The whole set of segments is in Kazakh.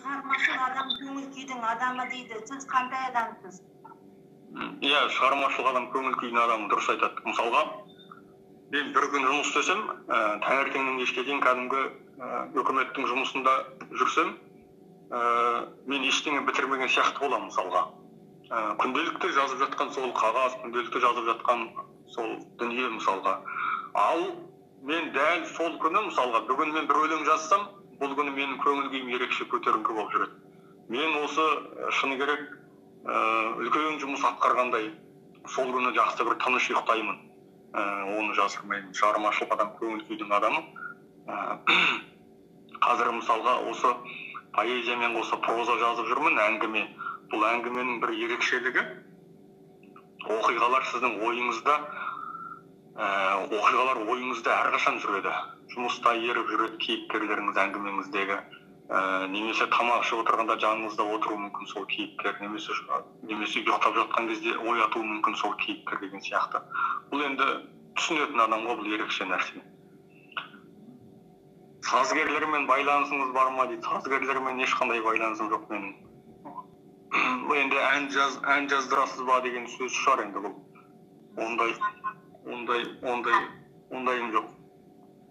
Шығармашыл адам көңіл күйдің адамы дейді. Сіз қандай адамсыз? Иә, шығармашыл адам көңіл күйдің адамы, дұрыс айтады. Мысалға, мен бір күн жұмыс істесем, таңертеңнен кешке дейін кәдімгі үкіметтің жұмысында жүрсем, мен ештеңе бітірмеген сияқты боламын мысалға. Күнделікті жазып жатқан сол қағаз, күнделікті жазып жатқан сол дүние мысалға. Ал мен дәл сол күні мысалға, бүгін мен бір өлең жазсам, бұл күні менің көңіл күйім ерекше көтеріңкі болып жүреді. Мен осы шыны керек үлкен жұмыс атқарғандай сол күні жақсы бір тыныш ұйықтаймын. Оны жасырмаймын. Шығармашыл адам көңіл күйдің адамы. Қазір мысалға осы поэзиямен қоса проза жазып жүрмін, әңгіме. Бұл әңгіменің бір ерекшелігі оқиғалар сіздің ойыңызда әрқашан жүреді. Жұмыста еріп жүреді кейіпкерлеріңіз әңгімеңіздегі. Немесе тамақ ішіп отырғанда жаныңызда отыруы мүмкін сол кейіпкер, немесе ұйықтап жатқан кезде оятуы мүмкін сол кейіпкер деген сияқты. Бұл енді түсінетін адамға бұл ерекше нәрсе. Сазгерлермен байланысыңыз бар ма дейді. Сазгерлермен ешқандай байланысым жоқ менің. Бұл енді ән жаздырасыз ба деген сөз шығар енді бұл. Ондайым жоқ.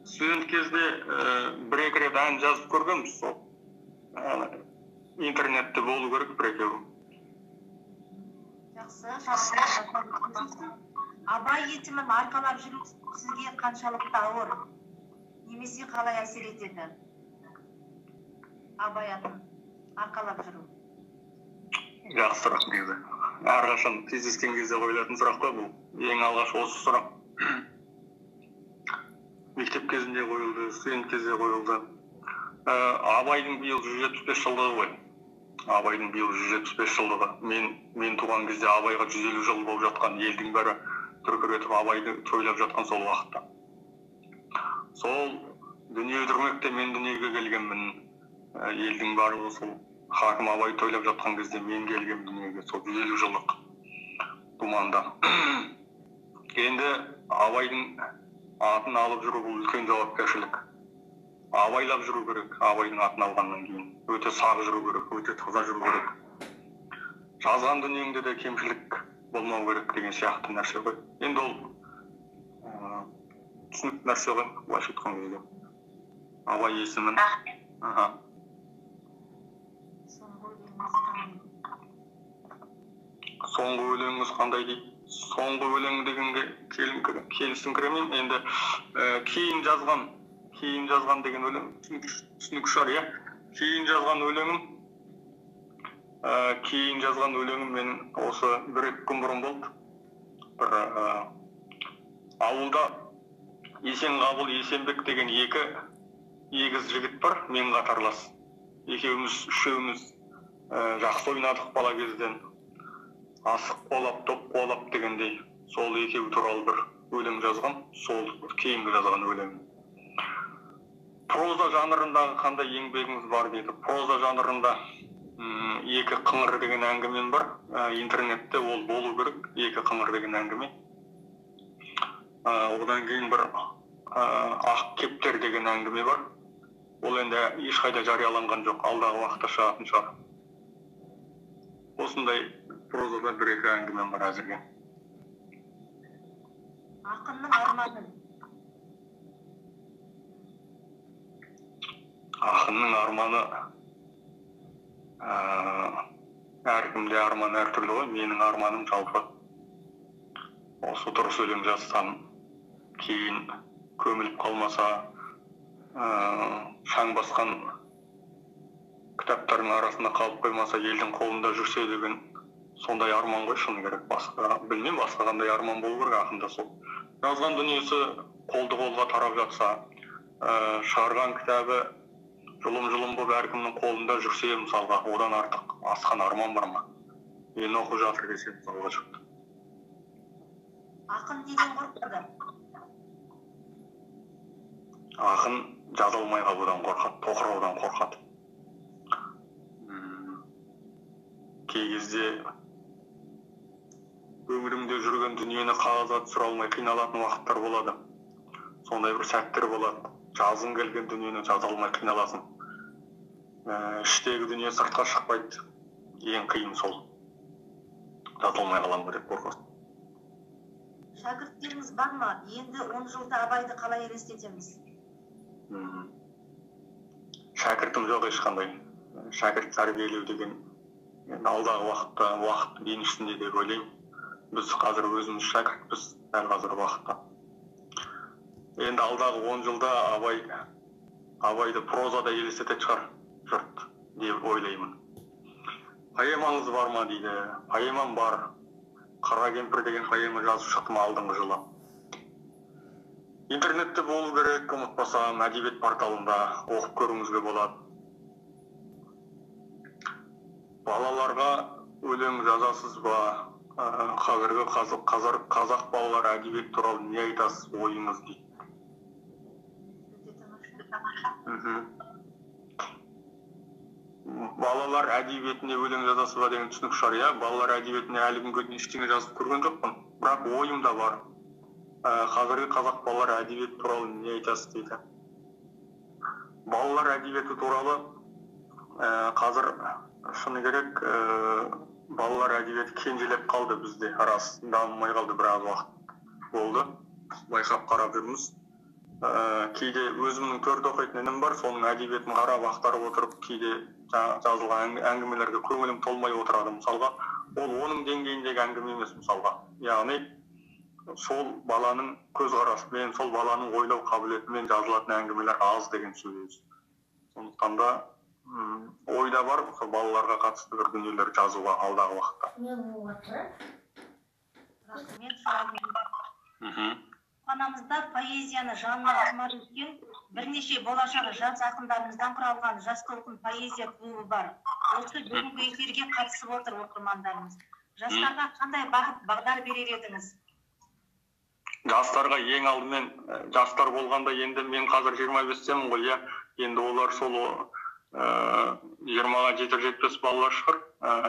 Студент кезде бір-екі рет ән жазып көргенбіз сол. Интернетте болу керек бір-екеу. Жақсы. Абай етімін арқалап жүру сізге қаншалықты ауыр? Немесе қалай әсер етеді? Абай атын арқалап жүру. Жақсы сұрақ негізі. Әрқашан кездескен кезде қойылатын сұрақ қой бұл. Ең алғаш осы сұрақ. Мектеп кезінде қойылды, студент кезде қойылды. Абайдың биыл 175 жылдығы ғой. Абайдың биыл 175 жылдығы. Мен туған кезде Абайға 150 жыл болып жатқан, елдің бәрі дүркіретіп Абайды тойлап жатқан сол уақытта. Сол дүние дүрмекте мен дүниеге келгенмін. Елдің барлығы сол хакім Абай тойлап жатқан кезде мен келгем дүниеге, сол 150 жылдық думанда. Енді Абайдың атын алып жүру бұл үлкен жауапкершілік. Абайлап жүру керек, Абайдың атын алғаннан кейін. Өте сақ жүру керек, өте таза жүру керек. Жазған дүниеңде де кемшілік болмау керек деген сияқты нәрсе ғой. Енді ол түсінікті нәрсе ғой, былайша айтқан кезде. Абай есімін. Соңғы өлеңіңіз қандай дейді? Соңғы өлең дегенге келісіңкіремеймін. Енді кейін жазған деген өлең түсінікті шығар, иә? Кейін жазған өлеңім менің осы 1-2 күн бұрын болды. Бір ауылда Есенғабыл, Есенбек деген екі егіз жігіт бар, мен қатарлас. Үшеуміз жақсы ойнадық бала кезден. Асық қуалап, топ қуалап дегендей. Сол екеуі туралы бір өлең жазған, сол кейінгі жазған өлең. Проза жанрындағы қандай еңбегіңіз бар дейді. Проза жанрында екі қыңыр деген әңгімем бар. Интернетте ол болу керек, екі қыңыр деген әңгіме. Одан кейін бір ақ кептер деген әңгіме бар. Ол енді ешқайда жарияланған жоқ, алдағы уақытта шығатын шығар. Осындай прозада 1-2 әңгімем бар әзірге. Ақынның арманы. Ақынның арманы әркімде арман әртүрлі ғой. Менің арманым жалпы осы дұрыс өлең жазсам, кейін көміліп қалмаса, шаң басқан кітаптардың арасында қалып қоймаса, елдің қолында жүрсе деген сондай арман ғой, шыны керек. Білмем, басқа қандай арман болу керек ақында сол. Жазған дүниесі қолды-қолға тарап жатса, шығарған кітабы жұлым-жұлым болып әркімнің қолында жүрсе, мысалға, одан артық асқан арман бар ма? Мен оқып жатыр десе, мысалға шықты. Ақын неден қорқады? Ақын жазылмай қалудан қорқады, тоқыраудан қорқады. Кей кезде өмірімде жүрген дүниені қағазға түсіре алмай қиналатын уақыттар болады. Сондай бір сәттер болады. Жазғың келген дүниені жаза алмай қиналасың. іштегі дүние сыртқа шықпайды. Ең қиын сол. Жазылмай қалам ба деп қорқасың. Шәкірттеріңіз бар ма? Енді 10 жылда Абайды қалай елестетеміз? Шәкіртім жоқ ешқандай. Шәкірт тәрбиелеу деген алдағы уақыт еншісінде деп ойлаймын. Біз қазір өзіміз шәкіртпіз дәл қазір уақытта. Енді алдағы 10 жылда Абайды прозада елестететін шығар жұрт деп ойлаймын. Поэмаңыз бар ма дейді. Поэмам бар. Қара кемпір деген поэма жазып шықтым алдыңғы жылы. Интернетте болу керек, ұмытпасам, әдебиет порталында оқып көруіңізге болады. Балаларға өлең жазасыз ба? Қазіргі қазақ балалар әдебиет туралы не айтасыз, ойыңыз дейді. Балалар әдебиетіне өлең жазасыз ба деген түсінік шығар, иә. Балалар әдебиетіне әлі күнге дейін ештеңе жазып көрген жоқпын, бірақ ойым да бар. Қазіргі қазақ балалар әдебиет туралы не айтасыз дейді. Балалар әдебиеті туралы қазір шыны керек, балалар әдебиеті кенжелеп қалды бізде, рас, дамымай қалды, біраз уақыт болды. Байқап қарап жүрміз. Кейде өзімнің төрт оқитын інім бар, соның әдебиетін қарап ақтарып отырып, кейде жазылған әңгімелерге көңілім толмай отырады мысалға. Ол оның деңгейіндегі әңгіме емес мысалға. Яғни сол баланың көзқарасымен, сол баланың ойлау қабілетімен жазылатын әңгімелер аз деген сөз. Сондықтан да ойда бар сол балаларға қатысты бір дүниелер жазуға алдағы уақытта. Рахмет. Анамызда поэзияны жанына құмар еткен бірнеше болашағы жас ақындарымыздан құралған жас толқын поэзия клубы бар. Осы бүгінгі эфирге қатысып отыр оқырмандарымыз. Жастарға қандай бағдар берер едіңіз? Жастарға ең алдымен, жастар болғанда енді мен қазір 25-темін ғой, иә. Енді олар сол 20-ға жетер-жетпес балалар шығар.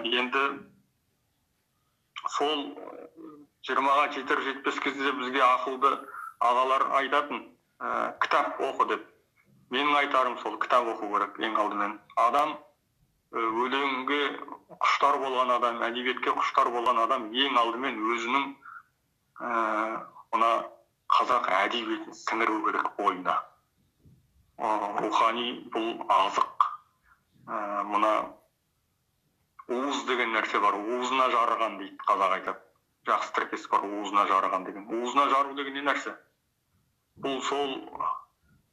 Енді сол 20-ға жетер-жетпес кезде бізге ақылды ағалар айтатын, кітап оқы деп. Менің айтарым сол, кітап оқу керек ең алдымен. Адам, өлеңге құштар болған адам, әдебиетке құштар болған адам ең алдымен өзінің мына қазақ әдебиетін сіңіру керек бойына. Рухани бұл азық. Мына уыз деген нәрсе бар, уызына жарыған дейді қазақ айтады. Жақсы тіркес бар, уызына жарыған деген. Уызына жару деген не нәрсе? Бұл сол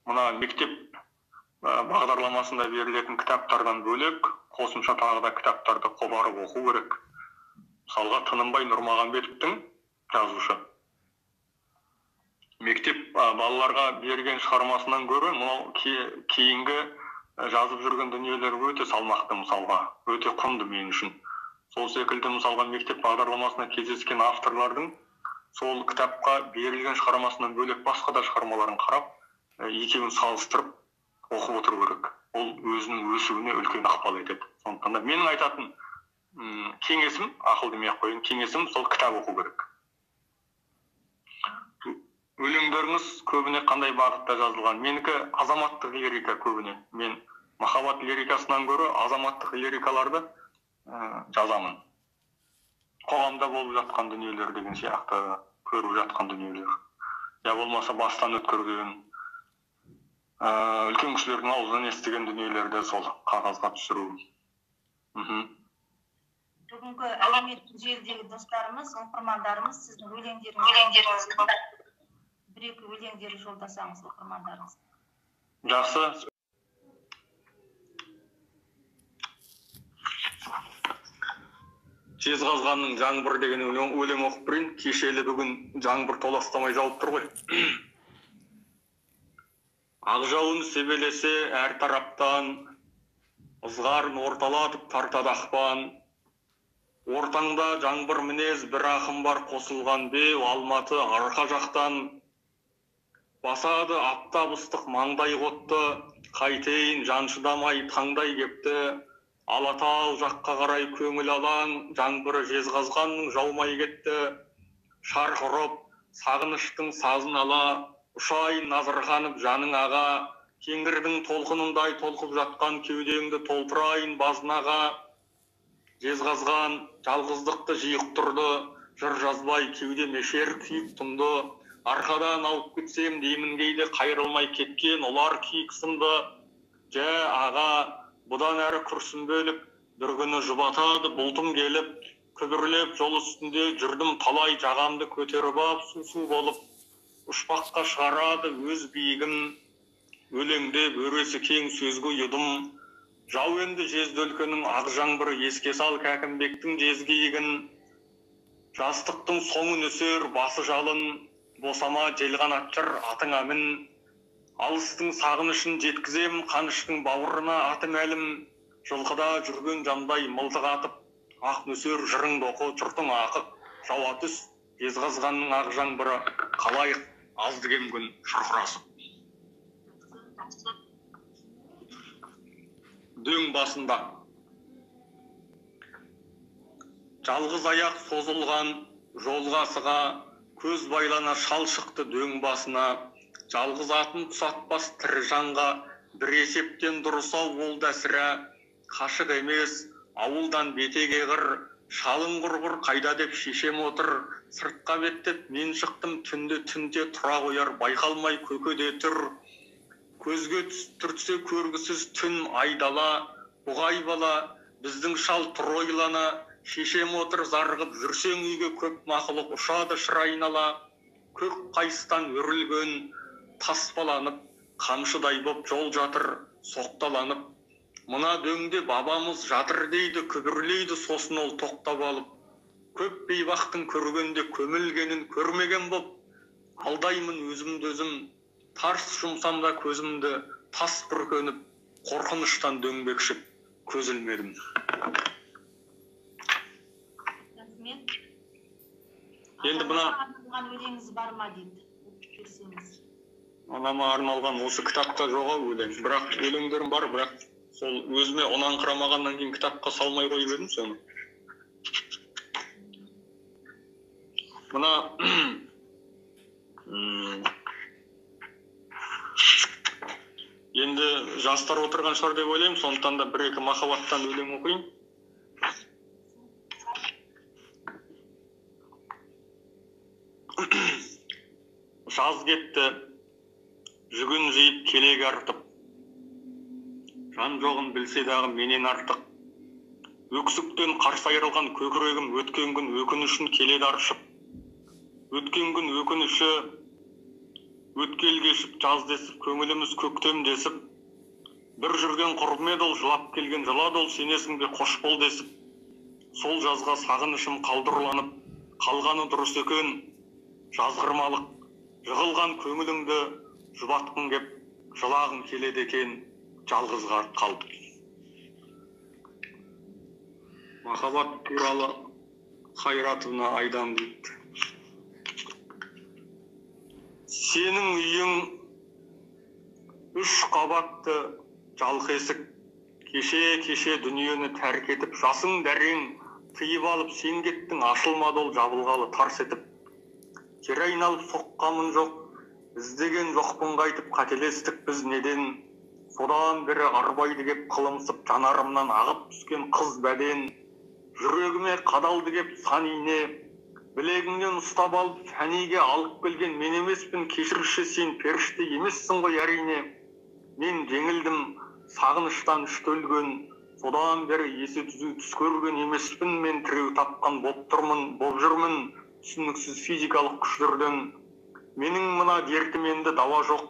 мына мектеп бағдарламасында берілетін кітаптардан бөлек, қосымша тағы да кітаптарды қопарып оқу керек. Мысалға Тынымбай Нұрмағанбетовтің жазушы. Мектеп балаларға берген шығармасынан гөрі, кейінгі жазып жүрген дүниелер өте салмақты мысалға, өте құнды мен үшін. Сол секілді мысалға мектеп бағдарламасына кездескен авторлардың сол кітапқа берілген шығармасынан бөлек басқа да шығармаларын қарап, екеуін салыстырып оқып отыру керек. Ол өзінің өсуіне үлкен ықпал етеді. Сондықтан да менің айтатын кеңесім, ақыл демей ақ қояйын, кеңесім сол кітап оқу керек. Өлеңдеріңіз көбіне қандай бағытта жазылған? Менікі азаматтық лирика көбіне. Мен махаббат лирикасынан гөрі азаматтық лирикаларды жазамын. Қоғамда болып жатқан дүниелер деген сияқты, көріп жатқан дүниелер. Я болмаса бастан өткерген, үлкен кісілердің аузынан естіген дүниелерді сол қағазға түсіру. Бүгінгі әлеуметтік желідегі достарымыз, оқырмандарымыз сіздің өлеңдеріңіз бір-екі өлеңдері жолдасаңыз оқырмандарыңыз. Жақсы. Жезқазғанның жаңбыр деген өлең оқып берейін. Кешелі бүгін жаңбыр толастамай жауып тұр ғой. Ақ жауын себелесе әр тараптан, ызғарын орталатып тартады ақпан. Ортаңда жаңбыр мінез бір ақын бар қосылған беу Алматы арқа жақтан. Басады аптап ыстық маңдай қотты, қайтейін жан шыдамай таңдай кепті. Алатау жаққа қарай көңіл алаң, жаңбыры Жезқазғанның жаумай кетті. Шарқ ұрып, сағыныштың сазын ала, ұшайын назырғанып жаның аға, Кеңгірдің толқынындай толқып жатқан кеудеңді толтырайын базынаға. Жезқазған жалғыздықты жиық тұрды, жыр жазбай кеудеме шер күйік тұнды. Арқадан алып кетсем деймін кейде қайрылмай кеткен олар киік сынды. Жә аға, бұдан әрі күрсінбелік, бір күні жұбатады бұлтым келіп, күбірлеп жол үстінде жүрдім талай жағамды көтеріп ап су болып, ұшпаққа шығарады өз биігім, өлеңде өресі кең сөзге ұйыдым. Жау енді жезді өлкенің ақ жаңбыры еске сал Кәкімбектің жезгиігін. Жастықтың соңын өсер басы жалын, босама желғанат жыр атыңа мін. Алыстың сағынышын жеткізем қаныштың бауырына аты мәлім. Жылқыда жүрген жандай мылтық атып, ақ нөсер жырыңды оқы жұртың ақып. Жауа түс Жезқазғанның ақ жаңбыры, қалай азды кем күн шұрқырасып. Дөң басында жалғыз аяқ созылған жолғасыға, көз байлана шал шықты дөң басына. Жалғыз атын тұсатпас тірі жанға, бір есептен дұрысау ол да сірә. Қашық емес ауылдан бетеге қыр, шалың құрғыр қайда деп шешем отыр. Сыртқа беттеп мен шықтым түнде тұра қояр байқалмай көкеде тұр. Көзге түртсе көргісіз түн айдала, бұғай бала біздің шал тұр ойлана. Шешем отыр зарғып жүрсең үйге көп мақұлық ұшады шыр айнала. Көк қайыстан өрілген таспаланып, қамшыдай боп жол жатыр соқталанып. Мына дөңде бабамыз жатыр дейді, күбірлейді сосын ол тоқтап алып. Көп бейбақтың көргенде көмілгенін көрмеген боп, алдаймын өзімді өзім, тарс жұмсам да көзімді тас бүркеніп, қорқыныштан дөңбекшіп көз ілмедім. Енді мына өлеңіңіз бар ма дейді, көрсеңіз. Анама арналған осы кітапта жоқ өлең, бірақ өлеңдерім бар, бірақ сол өзіме ұнаңқырамағаннан кейін кітапқа салмай қойып едім соны. Мына енді жастар отырған шығар деп ойлаймын, сондықтан да бір-екі махаббаттан өлең оқиын. Жаз кетті, жүгін жиып келек артып, жан жоғын білсе дағы менен артық. Өксіктен қарсы айырылған көкірегім өткен күн өкінішін келеді аршып. Өткен күн өкініші өткел кешіп жаз десіп, көңіліміз көктем десіп. Бір жүрген құрбым еді ол, жылап келген жылады ол, сенесің бе қош бол десіп. Сол жазға сағынышым қалдырланып, қалғаны дұрыс екен. Жазғырмалық жығылған көңіліңді жұбатқың кеп, жылағың келеді екен жалғыз қалып. Махаббат туралы Қайратовна Айдан дейді. Сенің үйің үш қабатты жалқы есік, кеше дүниені тәрк етіп, жасың дәрең тыйып алып, сен кеттің ашылмады ол жабылғалы тарс етіп. Кері айналып соққамын жоқ, іздеген жоқпын қайтып, қателестік біз неден. Содан бері арбайды кеп қылымсып, жанарымнан ағып түскен қыз бәден. Жүрегіме қадалды кеп сан ине, білегіңнен ұстап алып фәниге алып келген мен емеспін, кешірші сен періште емессің ғой әрине. Мен жеңілдім сағыныштан үшті өлген, содан бері есі түзу түс көрген емеспін, мен тіреу тапқан боп жүрмін түсініксіз физикалық күштерден. Менің мына дертіменді дауа жоқ,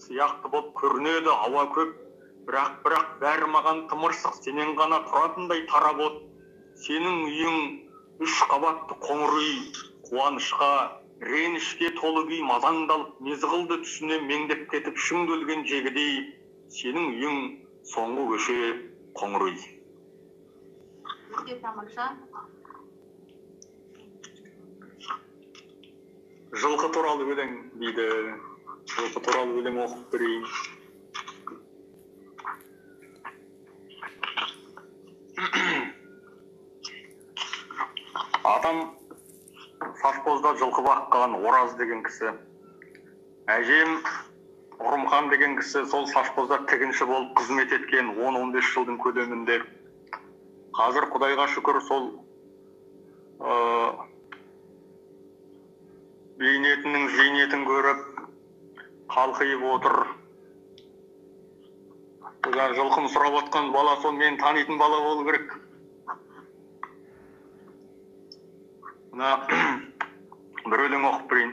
сияқты боп көрінеді ауа көп, бірақ бәрі маған тымырсық, сенен ғана тұратындай тарап от. Сенің үйің үш қабатты қоңыр үй, қуанышқа, ренішке толы күй мазаңдалып, мезғылды түсіне меңдеп кетіп шүңделген жегідей. Сенің үйің соңғы көше қоңыр үй. Өте тамаша. Жылқы туралы өлең дейді. Жылқы туралы өлең оқып берейін. Атам совхозда жылқы баққан Ораз деген кісі. Әжем Ұрымхан деген кісі сол совхозда тігінші болып қызмет еткен 10-15 жылдың көлемінде. Қазір Құдайға шүкір сол бейнетінің зейнетін көріп қалқиып отыр. Жылқым сұрап отқан бала сол мен танитын бала болу керек. Мына бір өлең оқып берейін.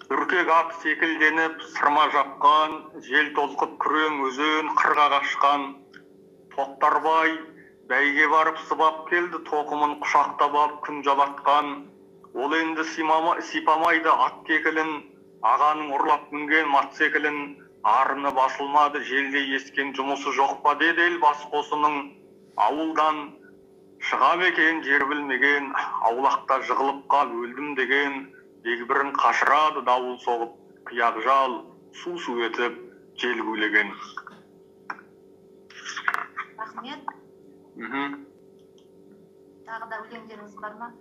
Үркек ат секілденіп сырма жапқан, жел толқып күрең өзен қырға қашқан. Тоқтарбай бәйге барып сыбап келді, тоқымын құшақтап алып күн жалатқан. Ол енді сипамайды ат кекілін, ағаның ұрлап мінген мат секілін. Арыны басылмады, желде ескен жұмысы жоқ па деді ел бас қосының. Ауылдан шығам екен жер білмеген, аулақта жығылып қап өлдім деген. Дегбірін қашырады дауыл соғып, қияқ жал су етіп жел гулеген. Рахмет. Тағы да өлеңдеріңіз бар ма?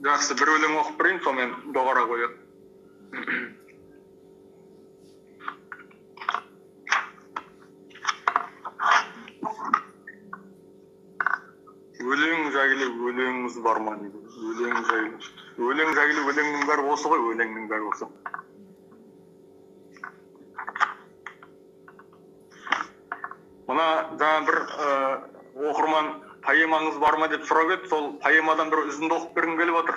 Жақсы, бір өлең оқып берейін, сонымен доғара қояды. Өлең жайлы өлеңіңіз бар ма дейді. Өлең жайлы өлеңнің бәрі осы ғой, өлеңнің бәрі осы. Мына жаңа бір оқырман поэмаңыз бар ма деп сұрап еді, сол поэмадан бір үзінді оқып бергім келіп отыр.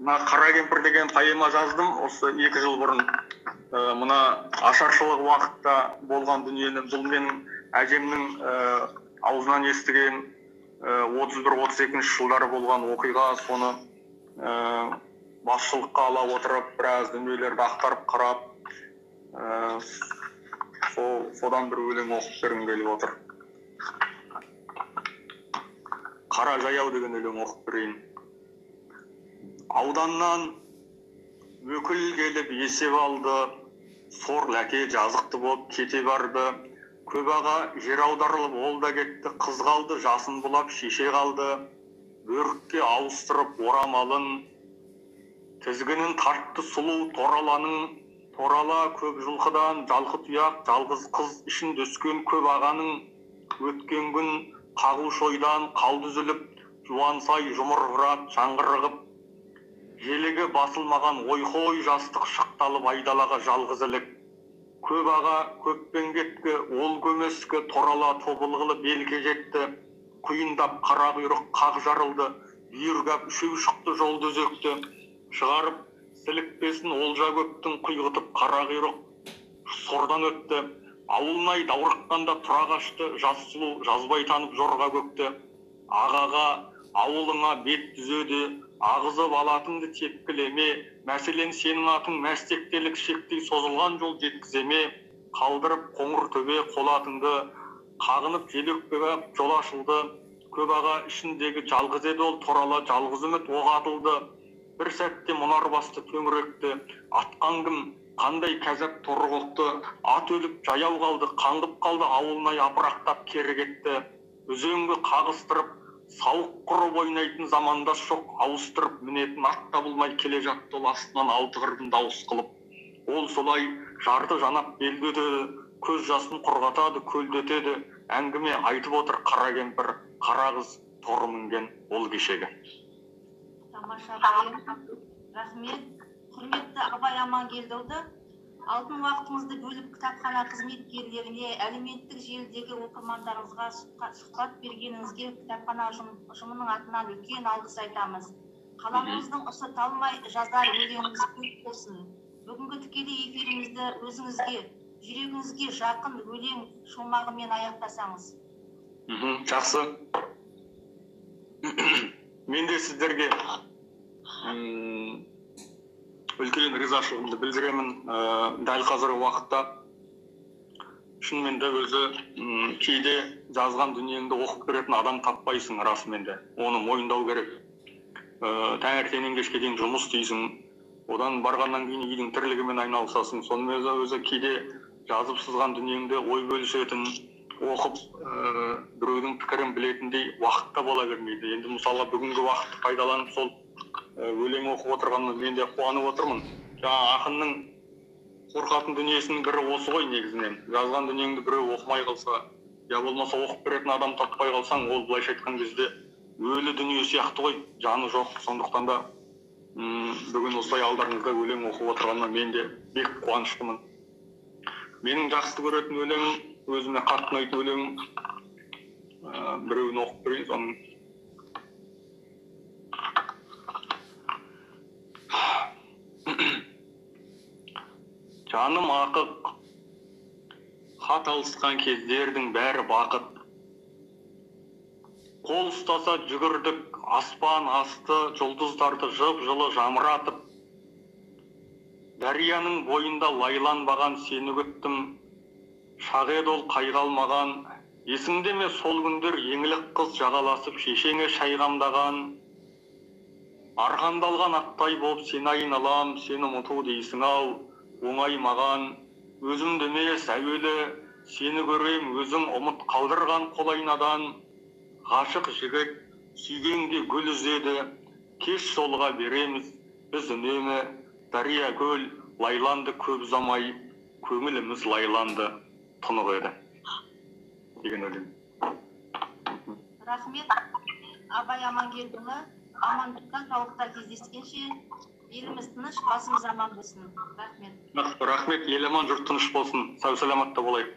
Мына Қара кемпір деген поэма жаздым, осы 2 жыл бұрын. Мына ашаршылық уақытта болған дүниені, бұл менің әжемнің аузынан естіген 31-32 жылдары болған оқиға, соны басшылыққа ала отырып, біраз дүниелерді ақтарып қарап, содан бір өлең оқып бергім келіп отыр. Қара жаяу деген өлең оқып берейін. Ауданнан өкіл келіп есеп алды, сорлы әке жазықты болып кете барды. Көп аға жер аударылып ол да кетті, қыз қалды, жасын бұлап шеше қалды. Бөрікке ауыстырып орамалын, тізгінін тартты сұлу тораланың. Торала көп жылқыдан жалқы тұяқ, жалғыз қыз ішінде өскен көп ағаның. Өткен күн қағу шойдан қалды үзіліп, жуансай жұмырғырат жаңғырығып. Желігі басылмаған ойхой жастық шықталып айдалаға жалғыз ілік. Көп аға көппен кеткі, ол көмескі, торала тобылғылы белге жетті. Құйындап қара құйрық қақ жарылды, бүйіргап үшеу шықты жолды өзекті. Шығарып сілікпесін олжа көптің құйғытып қара құйрық сордан өтті. Ауылнай даурыққанда тұра қашты, жас сұлу жазбай танып жорға көкті. Ағаға ауылыңа бет түзеді, ағызып алатыңды тепкілеме, мәселен сенің атың мәстектелік шектей созылған жол жеткіземе, қалдырып қоңыр төбе қолатыңды, қағынып желөкпеп жол ашылды. Көп аға ішіндегі жалғыз еді ол, торала жалғыз үміт оқ атылды. Бір сәтте мұнар басты төңіректі, атқан кім қандай кәзіп торғылықты. Ат өліп жаяу қалды, қаңғып қалды, ауылнай апырақтап кері кетті. Үзеңгі қағыстырып сауық құрып ойнайтын замандас жоқ, ауыстырып мінетін ат табылмай келе жатты ол астынан алты қырдың дауыс қылып. Ол солай жарды жанап белді өтеді, көз жасын құрғатады, көлдетеді. Әңгіме айтып отыр қара кемпір, қара қыз торы мінген ол кешегі. Тамаша, рахмет. Құрметті Абай Амангелдіұлы, алтын уақытыңызды бөліп кітапхана қызметкерлеріне, әлеуметтік желідегі оқырмандарыңызға сұхбат бергеніңізге кітапхана ұжымының атынан үлкен алғыс айтамыз. Қаламыңыздың ұсы талмай жазар өлеңіңіз көп болсын. Бүгінгі тікелей эфирімізді өзіңізге, жүрегіңізге жақын өлең шумағымен аяқтасаңыз. Жақсы. Мен де сіздерге үлкен ризашылығымды білдіремін. Дәл қазіргі уақытта шынымен де өзі кейде жазған дүниеңді оқып беретін адам таппайсың, расымен де. Оны мойындау керек. Таңертеңнен кешке дейін жұмыс істейсің, одан барғаннан кейін үйдің тірлігімен айналысасың. Сонымен өзі кейде жазып сызған дүниеңді ой бөлісетін, оқып біреудің пікірін білетіндей уақытта бола бермейді. Енді мысалы бүгінгі уақытты пайдаланып сол өлең оқып отырғанына мен де қуанып отырмын. Жаңа ақынның қорқатын дүниесінің бірі осы ғой негізінен. Жазған дүниеңді біреу оқымай қалса, я болмаса оқып беретін адам таппай қалсаң, ол былайша айтқан кезде өлі дүние сияқты ғой, жаны жоқ. Сондықтан да бүгін осылай алдарыңызда өлең оқып отырғаныма мен де бек қуаныштымын. Менің жақсы көретін өлеңім, өзіме қатты ұнайтын өлеңім, біреуін оқып берейін, соның. Жаным ақық, хат алысқан кездердің бәрі бақыт. Қол ұстаса жүгірдік, аспан асты, жұлдыздарды жып-жылы жамыратып. Дарияның бойында лайланбаған сені күттім, шақ еді ол қайғалмаған. Есіңде ме сол күндер еңлік қыз жағаласып шешеңе шай қамдаған. Арқандалған аттай болып сені айналам, сені ұмыту дейсің ау, оңай маған. Өзімді емес әуелі сені көрем, өзің ұмыт қалдырған қолайнадан. Ғашық жігіт сүйгенде гүл үзеді, кеш жолға береміз біз үнемі. Дария көл лайланды көп ұзамай, көңіліміз лайланды тұнық еді деген өлең. Рахмет. Абай Амангелдіұлы, амандықта саулықта кездескенше, еліміз тыныш, басымыз аман болсын. Рахмет. Рахмет, ел аман, жұрт тыныш болсын. Сау саламатта болайық.